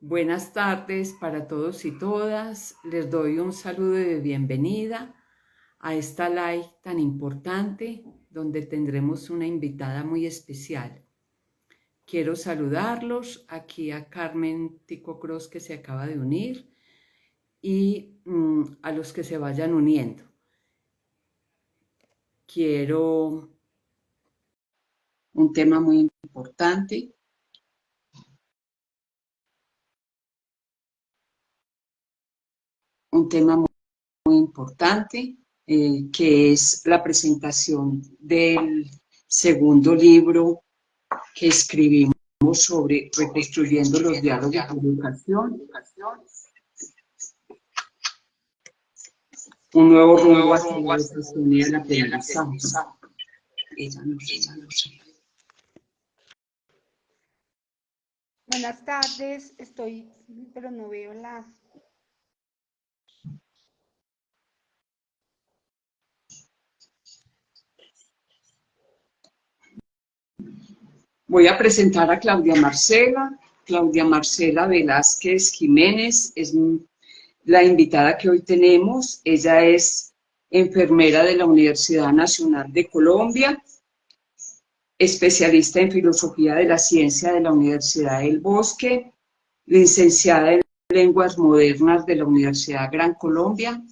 Buenas tardes para todos y todas. Les doy un saludo de bienvenida a esta live tan importante donde tendremos una invitada muy especial. Quiero saludarlos aquí a Carmen Tico Cross, que se acaba de unir, y a los que se vayan uniendo. Quiero un tema muy importante. Un tema muy importante, que es la presentación del segundo libro que escribimos sobre reconstruyendo los diálogos de educación, un nuevo rumbo hacia la educación y el aprendizaje. Buenas tardes, pero no veo la... Voy a presentar a Claudia Marcela. Claudia Marcela Velázquez Jiménez es la invitada que hoy tenemos. Ella es enfermera de la Universidad Nacional de Colombia, especialista en filosofía de la ciencia de la Universidad del Bosque, licenciada en lenguas modernas de la Universidad Gran Colombia,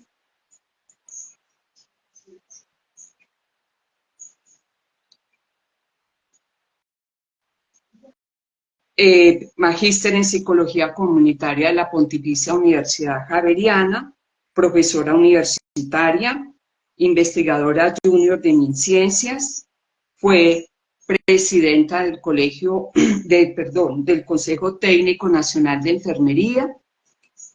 magíster en psicología comunitaria de la Pontificia Universidad Javeriana, profesora universitaria, investigadora junior de MinCiencias, fue presidenta del del Consejo Técnico Nacional de Enfermería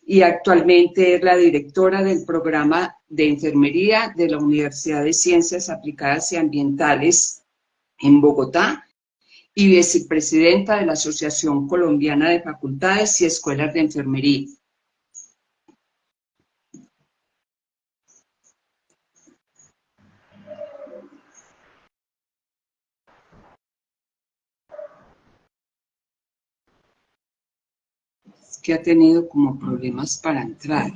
y actualmente es la directora del programa de enfermería de la Universidad de Ciencias Aplicadas y Ambientales en Bogotá y vicepresidenta de la Asociación Colombiana de Facultades y Escuelas de Enfermería. Que ha tenido como problemas para entrar.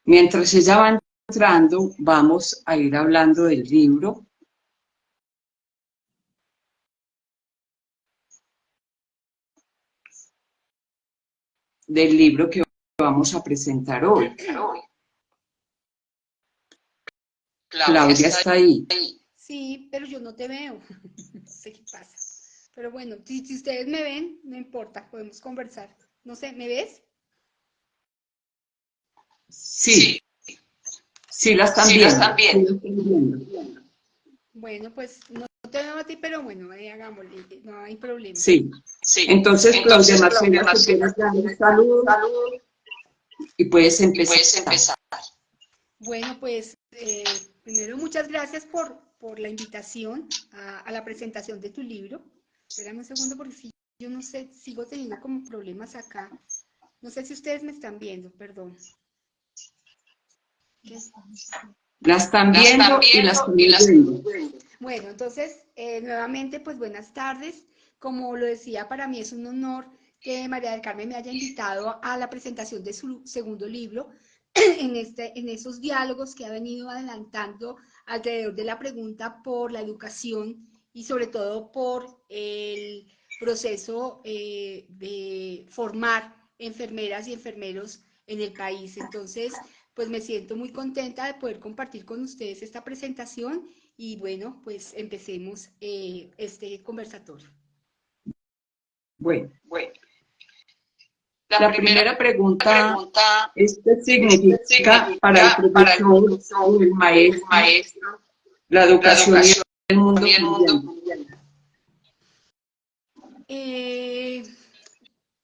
Mientras ella va entrando, vamos a ir hablando del libro. Del libro que vamos a presentar hoy. Claudia está ahí. Sí, pero yo no te veo. No sé qué pasa. Pero bueno, si ustedes me ven, no importa, podemos conversar. No sé, ¿me ves? Sí, sí la están viendo. Bueno, pues no te veo a ti, pero bueno, hagámosle, no hay problema. Sí. Entonces, Claudia Marcela, si quieres dar un saludo y puedes empezar. Bueno, pues primero muchas gracias por la invitación a la presentación de tu libro. Espérame un segundo porque si yo no sé, sigo teniendo como problemas acá. No sé si ustedes me están viendo, perdón. La están viendo y la están viendo. Bueno, entonces, nuevamente, pues buenas tardes. Como lo decía, para mí es un honor que María del Carmen me haya invitado a la presentación de su segundo libro, en esos diálogos que ha venido adelantando alrededor de la pregunta por la educación y sobre todo por el proceso de formar enfermeras y enfermeros en el país. Entonces, pues me siento muy contenta de poder compartir con ustedes esta presentación y bueno, pues empecemos este conversatorio. Bueno, la primera pregunta es: ¿qué significa para el profesor o el maestro la educación y el mundo cambiante?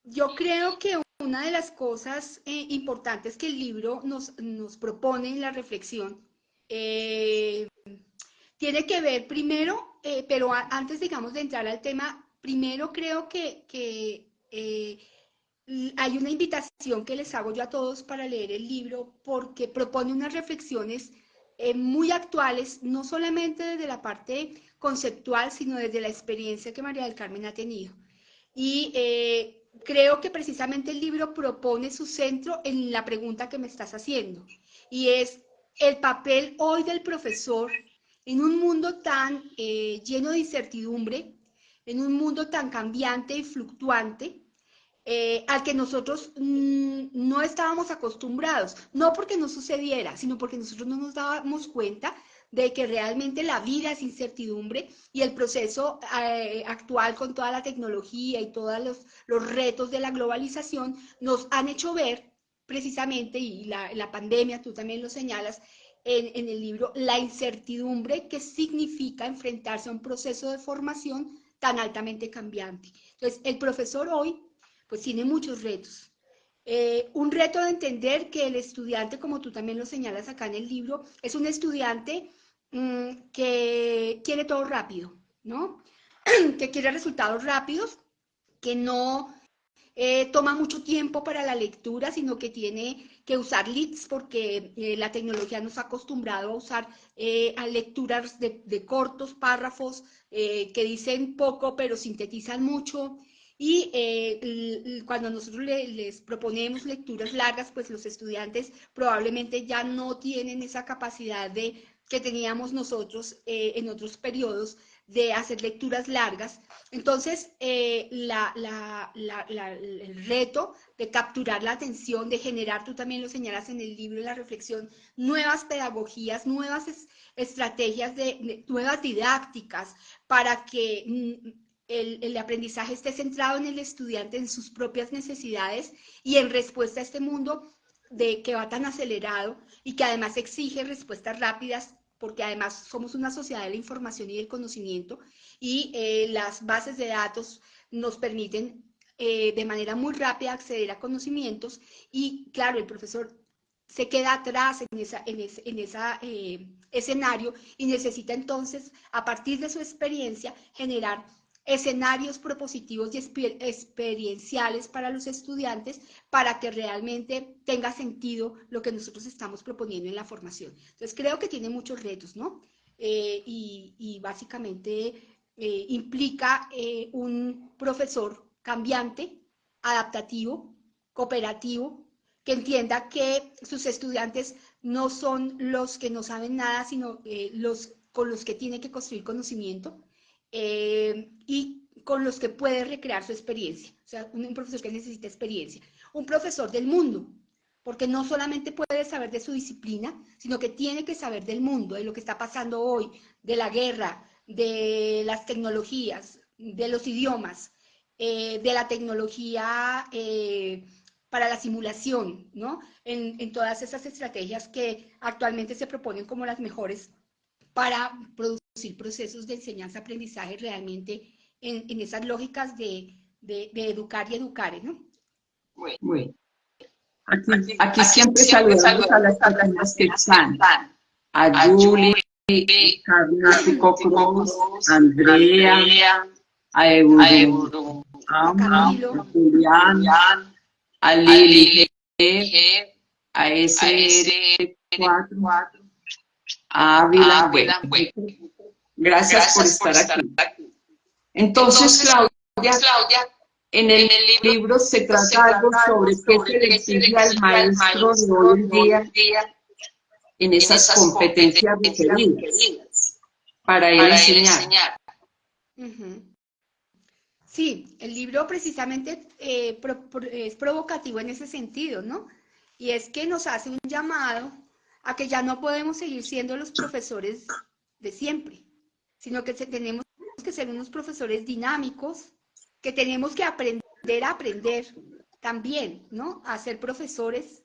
Yo creo que una de las cosas importantes que el libro nos propone en la reflexión tiene que ver primero, pero antes, digamos, de entrar al tema, primero creo que hay una invitación que les hago yo a todos para leer el libro porque propone unas reflexiones muy actuales, no solamente desde la parte conceptual, sino desde la experiencia que María del Carmen ha tenido. Y creo que precisamente el libro propone su centro en la pregunta que me estás haciendo, y es el papel hoy del profesor en un mundo tan lleno de incertidumbre, en un mundo tan cambiante y fluctuante, al que nosotros no estábamos acostumbrados, no porque no sucediera, sino porque nosotros no nos dábamos cuenta de que realmente la vida es incertidumbre, y el proceso actual con toda la tecnología y todos los retos de la globalización nos han hecho ver precisamente, y la pandemia, tú también lo señalas en el libro, la incertidumbre que significa enfrentarse a un proceso de formación tan altamente cambiante. Entonces, el profesor hoy pues tiene muchos retos. Un reto de entender que el estudiante, como tú también lo señalas acá en el libro, es un estudiante que quiere todo rápido, ¿no? Que quiere resultados rápidos, que no toma mucho tiempo para la lectura, sino que tiene que usar leads, porque la tecnología nos ha acostumbrado a usar a lecturas de cortos párrafos que dicen poco pero sintetizan mucho. Y cuando nosotros les proponemos lecturas largas, pues los estudiantes probablemente ya no tienen esa capacidad que teníamos nosotros en otros periodos de hacer lecturas largas. Entonces, el reto de capturar la atención, de generar, tú también lo señalas en el libro, en la reflexión, nuevas pedagogías, nuevas estrategias, nuevas didácticas para que el aprendizaje esté centrado en el estudiante, en sus propias necesidades y en respuesta a este mundo que va tan acelerado y que además exige respuestas rápidas, porque además somos una sociedad de la información y del conocimiento, y las bases de datos nos permiten de manera muy rápida acceder a conocimientos, y claro, el profesor se queda atrás en ese escenario, y necesita entonces, a partir de su experiencia, generar escenarios propositivos y experienciales para los estudiantes, para que realmente tenga sentido lo que nosotros estamos proponiendo en la formación. Entonces creo que tiene muchos retos, ¿no? Y básicamente implica un profesor cambiante, adaptativo, cooperativo, que entienda que sus estudiantes no son los que no saben nada, sino los con los que tiene que construir conocimiento, y con los que puede recrear su experiencia. O sea, un profesor que necesita experiencia. Un profesor del mundo, porque no solamente puede saber de su disciplina, sino que tiene que saber del mundo, de lo que está pasando hoy, de la guerra, de las tecnologías, de los idiomas, de la tecnología para la simulación, ¿no? En todas esas estrategias que actualmente se proponen como las mejores para producir procesos de enseñanza-aprendizaje realmente en esas lógicas de educar y educar, ¿no? Bueno, aquí siempre saludamos a las personas que están. A Julie, Carnático Cruz, Andrea, a Eburu, A Camilo, a Julián, a Lili G, a S4, a Ávila. Bueno, gracias por estar aquí. Entonces, Claudia, en el libro se trata algo sobre qué se le exige al maestro de hoy en día en esas competencias requeridas para él enseñar. Sí, el libro precisamente es provocativo en ese sentido, ¿no? Y es que nos hace un llamado a que ya no podemos seguir siendo los profesores de siempre, sino que tenemos que ser unos profesores dinámicos, que tenemos que aprender a aprender también, ¿no? A ser profesores.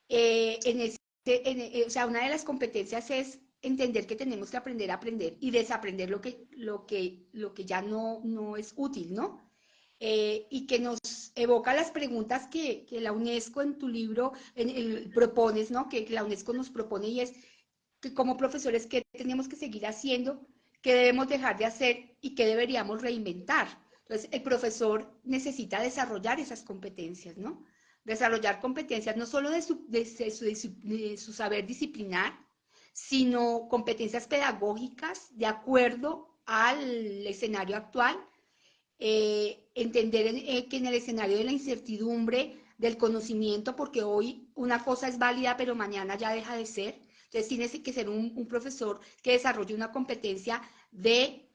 O sea, una de las competencias es entender que tenemos que aprender a aprender y desaprender lo que ya no es útil, ¿no? Y que nos evoca las preguntas que la UNESCO en tu libro propones, ¿no? Que la UNESCO nos propone, y es que como profesores, ¿qué tenemos que seguir haciendo? ¿Qué debemos dejar de hacer? ¿Y qué deberíamos reinventar? Entonces, el profesor necesita desarrollar esas competencias, ¿no? Desarrollar competencias no solo de su saber disciplinar, sino competencias pedagógicas de acuerdo al escenario actual, entender que en el escenario de la incertidumbre, del conocimiento, porque hoy una cosa es válida, pero mañana ya deja de ser. Entonces tienes que ser un profesor que desarrolle una competencia de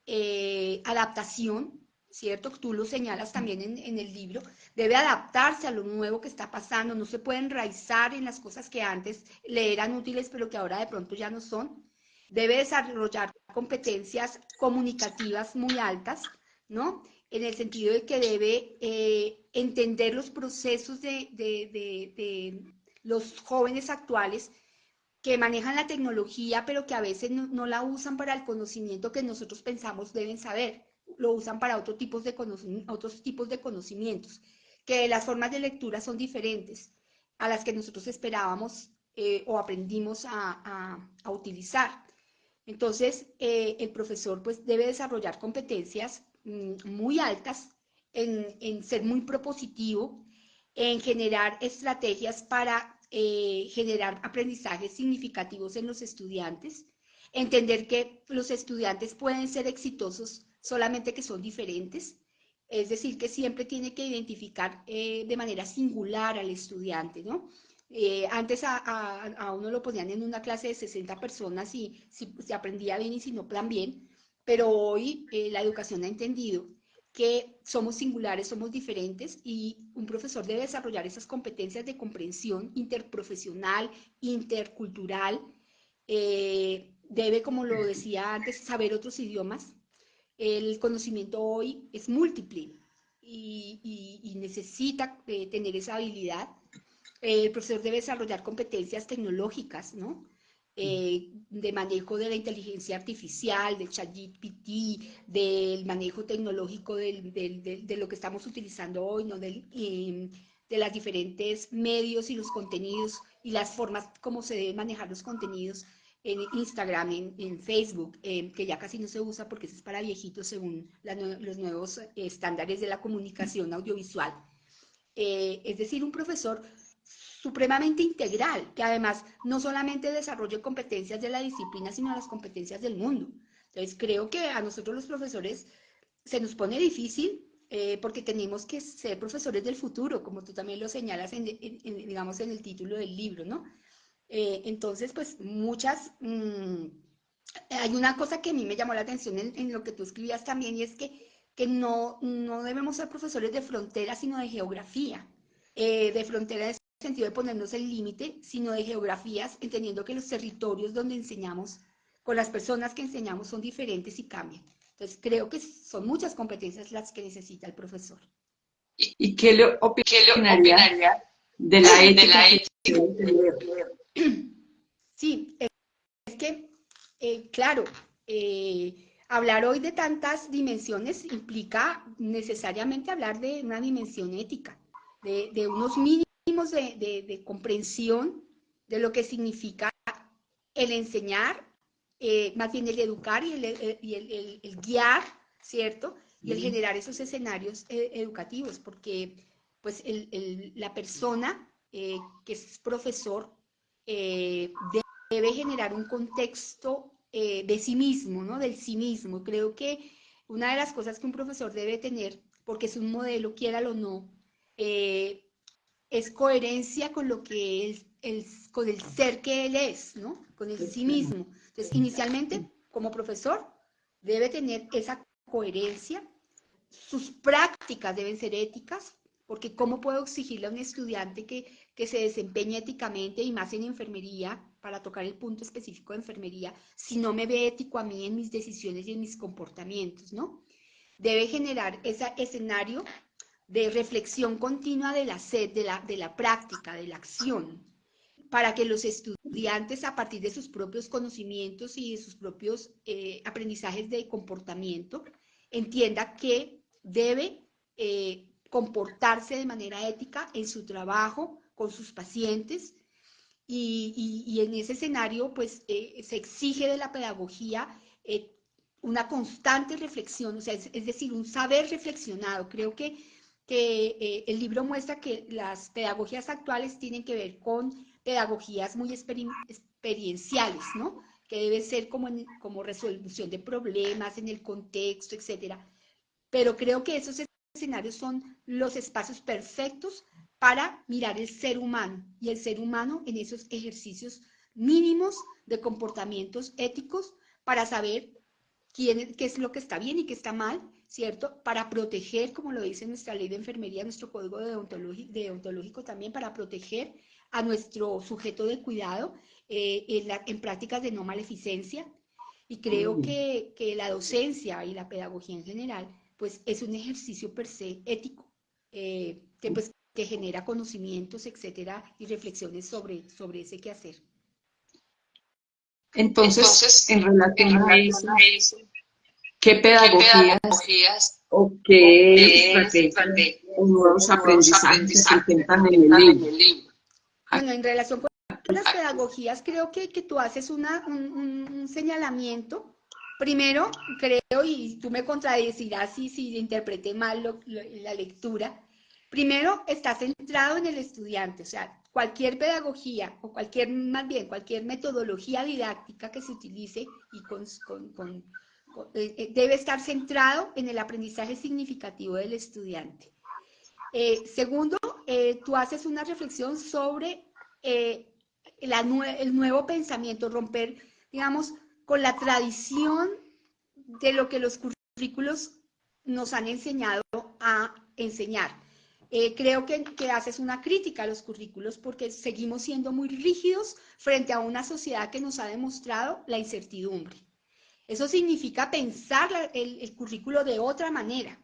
adaptación, ¿cierto? Tú lo señalas también en el libro. Debe adaptarse a lo nuevo que está pasando, no se puede enraizar en las cosas que antes le eran útiles, pero que ahora de pronto ya no son. Debe desarrollar competencias comunicativas muy altas, ¿no? En el sentido de que debe entender los procesos de los jóvenes actuales que manejan la tecnología, pero que a veces no la usan para el conocimiento que nosotros pensamos deben saber, lo usan para otros tipos de conocimientos, que las formas de lectura son diferentes a las que nosotros esperábamos o aprendimos a utilizar. Entonces, el profesor pues debe desarrollar competencias muy altas en ser muy propositivo, en generar estrategias para generar aprendizajes significativos en los estudiantes, entender que los estudiantes pueden ser exitosos solamente que son diferentes, es decir, que siempre tiene que identificar de manera singular al estudiante, ¿no? Antes a uno lo ponían en una clase de 60 personas y si aprendía bien y si no bien, pero hoy la educación ha entendido que somos singulares, somos diferentes y un profesor debe desarrollar esas competencias de comprensión interprofesional, intercultural, debe, como lo decía antes, saber otros idiomas. El conocimiento hoy es múltiple y necesita tener esa habilidad. El profesor debe desarrollar competencias tecnológicas, ¿no? De manejo de la inteligencia artificial, del ChatGPT, del manejo tecnológico de lo que estamos utilizando hoy, ¿no? De los diferentes medios y los contenidos y las formas como se deben manejar los contenidos en Instagram, en Facebook, que ya casi no se usa porque eso es para viejitos según los nuevos estándares de la comunicación audiovisual. Es decir, un profesor supremamente integral, que además no solamente desarrolle competencias de la disciplina, sino las competencias del mundo. Entonces, creo que a nosotros los profesores se nos pone difícil porque tenemos que ser profesores del futuro, como tú también lo señalas, digamos, en el título del libro, ¿no? Entonces, pues hay una cosa que a mí me llamó la atención en lo que tú escribías también, y es que no debemos ser profesores de frontera, sino de geografía. De frontera en el sentido de ponernos el límite, sino de geografías, entendiendo que los territorios donde enseñamos, con las personas que enseñamos, son diferentes y cambian. Entonces, creo que son muchas competencias las que necesita el profesor. ¿Y qué le opinaría de la ética que debe tener? Sí, es que, claro, hablar hoy de tantas dimensiones implica necesariamente hablar de una dimensión ética, de unos mínimos de comprensión de lo que significa el enseñar, más bien el educar y el guiar, ¿cierto? Y el generar esos escenarios educativos, porque pues la persona que es profesor debe generar un contexto de sí mismo, ¿no? Del sí mismo. Creo que una de las cosas que un profesor debe tener, porque es un modelo, quiéralo o no, es coherencia con lo que con el ser que él es, ¿no? Con el sí mismo. Entonces, inicialmente, como profesor, debe tener esa coherencia. Sus prácticas deben ser éticas, porque ¿cómo puedo exigirle a un estudiante que se desempeñe éticamente y más en enfermería, para tocar el punto específico de enfermería, si no me ve ético a mí en mis decisiones y en mis comportamientos, ¿no? Debe generar ese escenario de reflexión continua de la práctica, de la acción, para que los estudiantes, a partir de sus propios conocimientos y de sus propios aprendizajes de comportamiento, entienda que debe comportarse de manera ética en su trabajo, con sus pacientes, y en ese escenario, pues, se exige de la pedagogía una constante reflexión, o sea, es decir, un saber reflexionado. Creo que el libro muestra que las pedagogías actuales tienen que ver con pedagogías muy experienciales, ¿no? que debe ser como resolución de problemas en el contexto, etcétera. Pero creo que esos escenarios son los espacios perfectos para mirar el ser humano y el ser humano en esos ejercicios mínimos de comportamientos éticos para saber qué es lo que está bien y qué está mal, ¿cierto? Para proteger, como lo dice nuestra ley de enfermería, nuestro código deontológico también, para proteger a nuestro sujeto de cuidado en prácticas de no maleficencia. Y creo que la docencia y la pedagogía en general, pues es un ejercicio per se ético, que genera conocimientos, etcétera, y reflexiones sobre ese quehacer. Entonces, en relación a eso, ¿qué pedagogías o qué estrategias o nuevos aprendizajes se presentan en el libro? Bueno, en relación con las pedagogías, creo que tú haces un señalamiento. Primero, creo, y tú me contradecirás si interpreté mal la lectura, primero está centrado en el estudiante, o sea, cualquier pedagogía o más bien cualquier metodología didáctica que se utilice y debe estar centrado en el aprendizaje significativo del estudiante. Segundo, tú haces una reflexión sobre el nuevo pensamiento, romper, digamos, con la tradición de lo que los currículos nos han enseñado a enseñar. Creo que haces una crítica a los currículos porque seguimos siendo muy rígidos frente a una sociedad que nos ha demostrado la incertidumbre. Eso significa pensar el currículo de otra manera.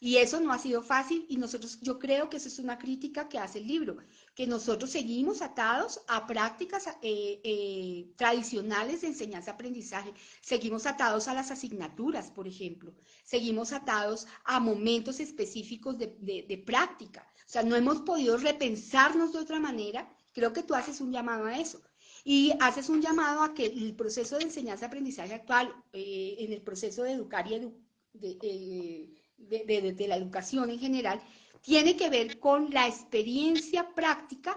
Y eso no ha sido fácil y yo creo que eso es una crítica que hace el libro, que nosotros seguimos atados a prácticas tradicionales de enseñanza-aprendizaje, seguimos atados a las asignaturas, por ejemplo, seguimos atados a momentos específicos de práctica. O sea, no hemos podido repensarnos de otra manera. Creo que tú haces un llamado a eso. Y haces un llamado a que el proceso de enseñanza-aprendizaje actual, en el proceso de educar y de la educación en general, tiene que ver con la experiencia práctica,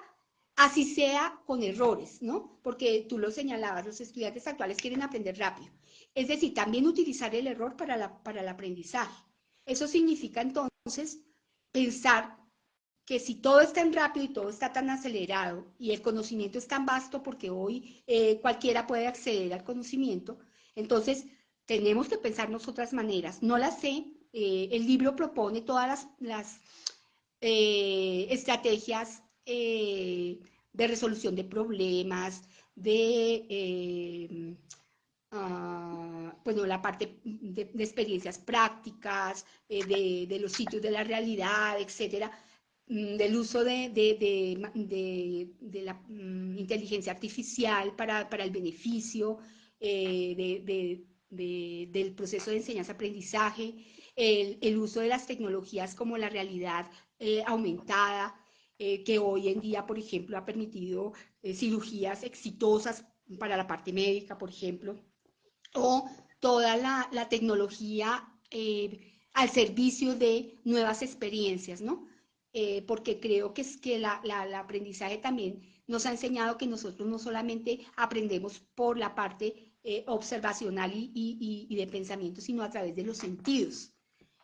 así sea con errores, ¿no? Porque tú lo señalabas, los estudiantes actuales quieren aprender rápido. Es decir, también utilizar el error para el aprendizaje. Eso significa entonces pensar que si todo es tan rápido y todo está tan acelerado y el conocimiento es tan vasto porque hoy cualquiera puede acceder al conocimiento, entonces tenemos que pensarnos otras maneras. No las sé. El libro propone todas las estrategias de resolución de problemas, bueno, la parte de experiencias prácticas, de los sitios de la realidad, etcétera, del uso de la inteligencia artificial para el beneficio del proceso de enseñanza-aprendizaje, el uso de las tecnologías como la realidad aumentada, que hoy en día, por ejemplo, ha permitido cirugías exitosas para la parte médica, por ejemplo, o toda la tecnología al servicio de nuevas experiencias, ¿no? Porque creo que es que el aprendizaje también nos ha enseñado que nosotros no solamente aprendemos por la parte observacional y de pensamiento, sino a través de los sentidos.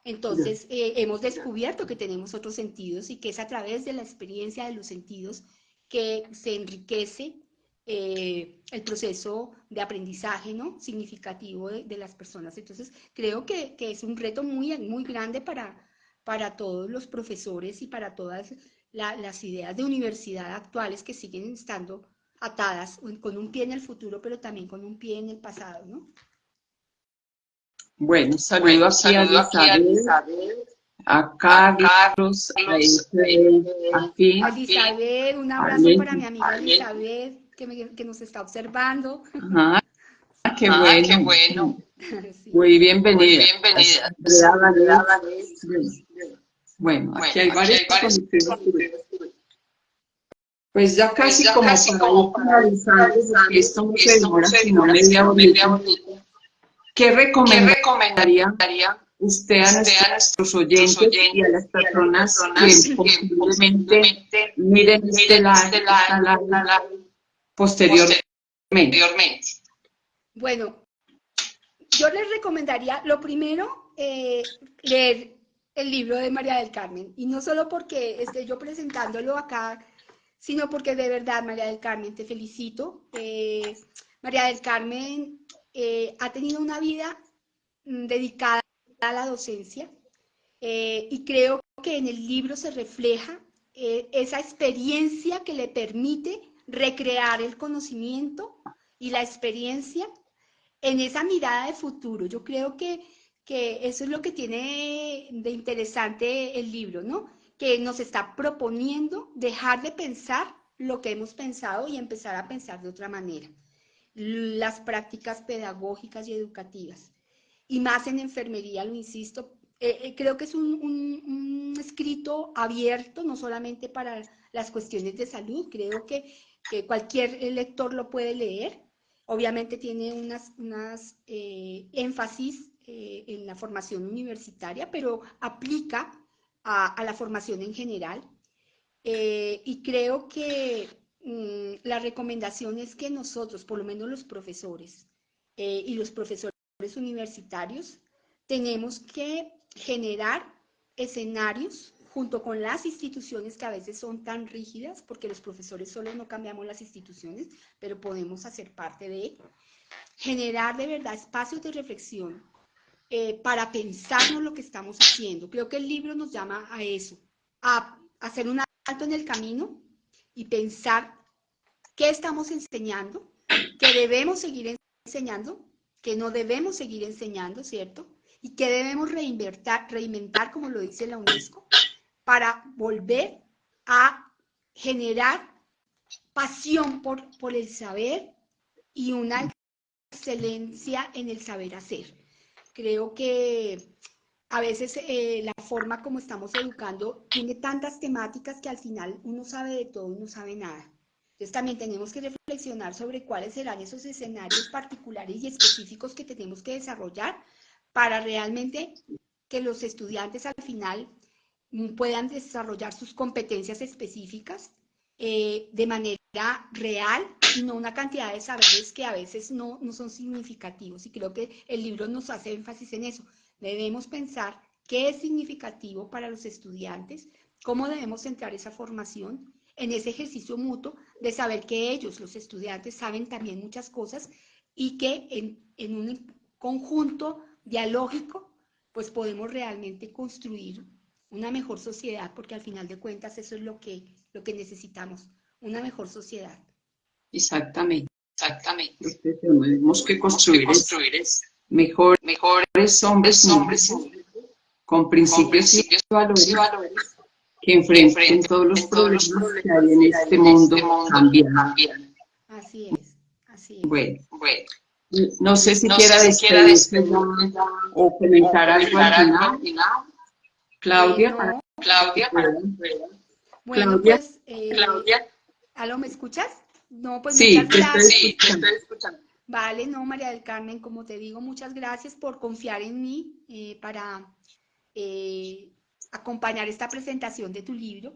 Entonces, hemos descubierto que tenemos otros sentidos y que es a través de la experiencia de los sentidos que se enriquece el proceso de aprendizaje, ¿no? Significativo de las personas. Entonces, creo que es un reto muy, muy grande para todos los profesores y para todas las ideas de universidad actuales que siguen estando atadas con un pie en el futuro, pero también con un pie en el pasado, ¿no? Bueno, saludo aquí a Elizabeth, a Carlos, a Efraín, Elizabeth, un abrazo para mi amiga Elizabeth, que nos está observando. Ajá, qué bueno. Sí. Muy bienvenida. Bueno, aquí hay varios conocidos. Pues ya casi como para finalizando, porque esto no se demora sino media horita. ¿Qué recomendaría usted a nuestros oyentes y a las personas que posiblemente miren este live posteriormente? Bueno, yo les recomendaría, lo primero, leer el libro de María del Carmen, y no solo porque esté yo presentándolo acá, sino porque de verdad, María del Carmen, te felicito. María del Carmen ha tenido una vida dedicada a la docencia, y creo que en el libro se refleja esa experiencia que le permite recrear el conocimiento y la experiencia en esa mirada de futuro. Yo creo que eso es lo que tiene de interesante el libro, ¿no? Que nos está proponiendo dejar de pensar lo que hemos pensado y empezar a pensar de otra manera. Las prácticas pedagógicas y educativas. Y más en enfermería, lo insisto, creo que es un escrito abierto, no solamente para las cuestiones de salud, creo que cualquier lector lo puede leer. Obviamente tiene unas énfasis en la formación universitaria, pero aplica a la formación en general. Y creo que la recomendación es que nosotros, por lo menos los profesores y los profesores universitarios, tenemos que generar escenarios junto con las instituciones que a veces son tan rígidas, porque los profesores solo no cambiamos las instituciones, pero podemos hacer parte de generar de verdad espacios de reflexión para pensarnos lo que estamos haciendo. Creo que el libro nos llama a eso, a hacer un alto en el camino y pensar qué estamos enseñando, qué debemos seguir enseñando, qué no debemos seguir enseñando, ¿cierto? Y qué debemos reinventar, como lo dice la UNESCO, para volver a generar pasión por el saber y una excelencia en el saber hacer. Creo que a veces la forma como estamos educando tiene tantas temáticas que al final uno sabe de todo y no sabe nada. Entonces también tenemos que reflexionar sobre cuáles serán esos escenarios particulares y específicos que tenemos que desarrollar para realmente que los estudiantes al final puedan desarrollar sus competencias específicas de manera real y no una cantidad de saberes que a veces no son significativos. Y creo que el libro nos hace énfasis en eso. Debemos pensar qué es significativo para los estudiantes, cómo debemos centrar esa formación en ese ejercicio mutuo de saber que ellos, los estudiantes, saben también muchas cosas y que en un conjunto dialógico, pues podemos realmente construir una mejor sociedad, porque al final de cuentas eso es lo que necesitamos, una mejor sociedad. Exactamente. Exactamente. Lo que tenemos que construir es mejores hombres y mujeres con principios y valores que enfrenten todos los problemas que hay en este mundo cambiante. Así es, así es. Bueno, no sé si quiera despedirse o comentar algo al final. Claudia, No. para Bueno, Claudia. pues, ¿aló, me escuchas? No, pues Sí, muchas te gracias. estoy escuchando. Vale, no, María del Carmen, como te digo, muchas gracias por confiar en mí para acompañar esta presentación de tu libro.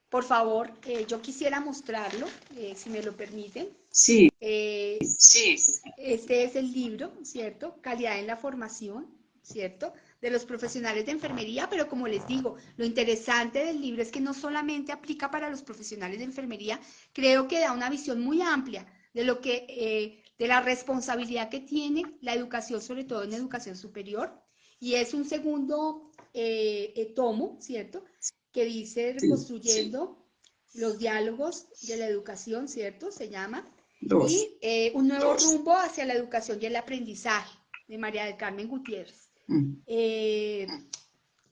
Por favor, yo quisiera mostrarlo, si me lo permiten. Sí. Sí. Este es el libro, ¿cierto? Calidad en la formación, ¿cierto? De los profesionales de enfermería, pero como les digo, lo interesante del libro es que no solamente aplica para los profesionales de enfermería, creo que da una visión muy amplia de lo que, de la responsabilidad que tiene la educación, sobre todo en educación superior, y es un segundo tomo, ¿cierto? Que dice reconstruyendo los diálogos de la educación, ¿cierto? Se llama. Y un nuevo rumbo hacia la educación y el aprendizaje, de María del Carmen Gutiérrez.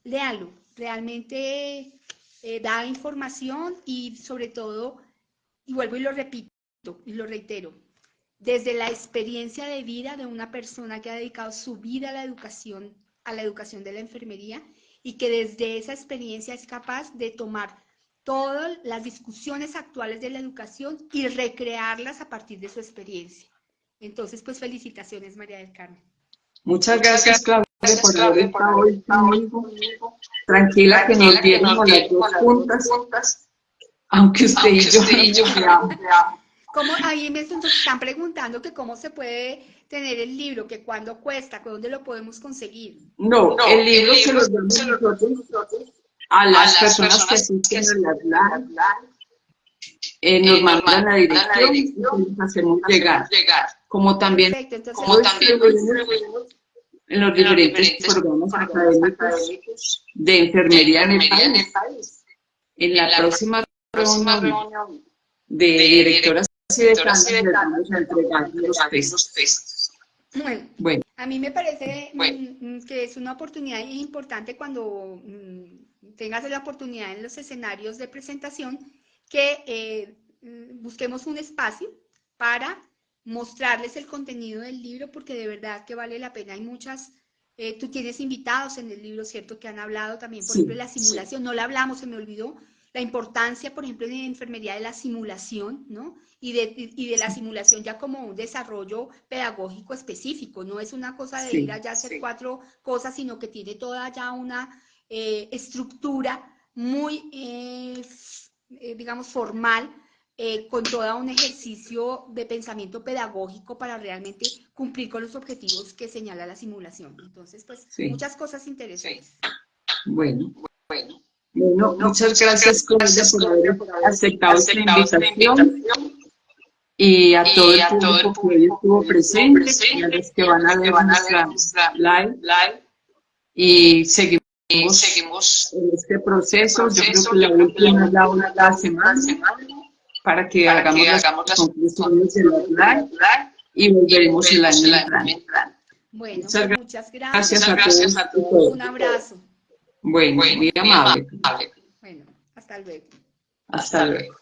Léalo, realmente da información y sobre todo, y vuelvo y lo repito y lo reitero, desde la experiencia de vida de una persona que ha dedicado su vida a la educación de la enfermería, y que desde esa experiencia es capaz de tomar todas las discusiones actuales de la educación y recrearlas a partir de su experiencia. Entonces, pues felicitaciones, María del Carmen. Muchas gracias, Claudia, por haber estado hoy conmigo. Tranquila, que nos dieron las dos juntas, aunque usted y yo nos veamos. Ahí me están preguntando que cómo se puede tener el libro? ¿Que cuándo cuesta? ¿Dónde lo podemos conseguir? No, el libro se lo damos nosotros a las personas que asisten a las live, nos mandan la dirección y les hacemos llegar. Como también Perfecto, entonces, lo distribuimos en los diferentes programas académicos de enfermería en el país. En la próxima reunión de directoras y decanas les vamos a entregar los textos. Bueno, a mí me parece que es una oportunidad importante cuando tengas la oportunidad en los escenarios de presentación que busquemos un espacio para mostrarles el contenido del libro, porque de verdad que vale la pena. Hay muchas, tú tienes invitados en el libro, ¿cierto? Que han hablado también, por ejemplo, de la simulación. No la hablamos, se me olvidó. La importancia, por ejemplo, en enfermería de la simulación, ¿no? Y de la simulación ya como un desarrollo pedagógico específico. No es una cosa de ir allá a hacer 4 cosas, sino que tiene toda ya una estructura muy, digamos, formal, con todo un ejercicio de pensamiento pedagógico para realmente cumplir con los objetivos que señala la simulación. Entonces, pues, muchas cosas interesantes. Bueno, muchas gracias, Claudia, por haber aceptado esta invitación. Y a todo el público que hoy estuvo presente, y a los que van a ver nuestra live. Y seguimos en este proceso. Yo creo que la última es la semana, para que hagamos las conclusiones de la live y volveremos el año entrante. Bueno, muchas gracias a todos. Un abrazo. Bueno, muy amable. Bueno, hasta luego. Hasta luego.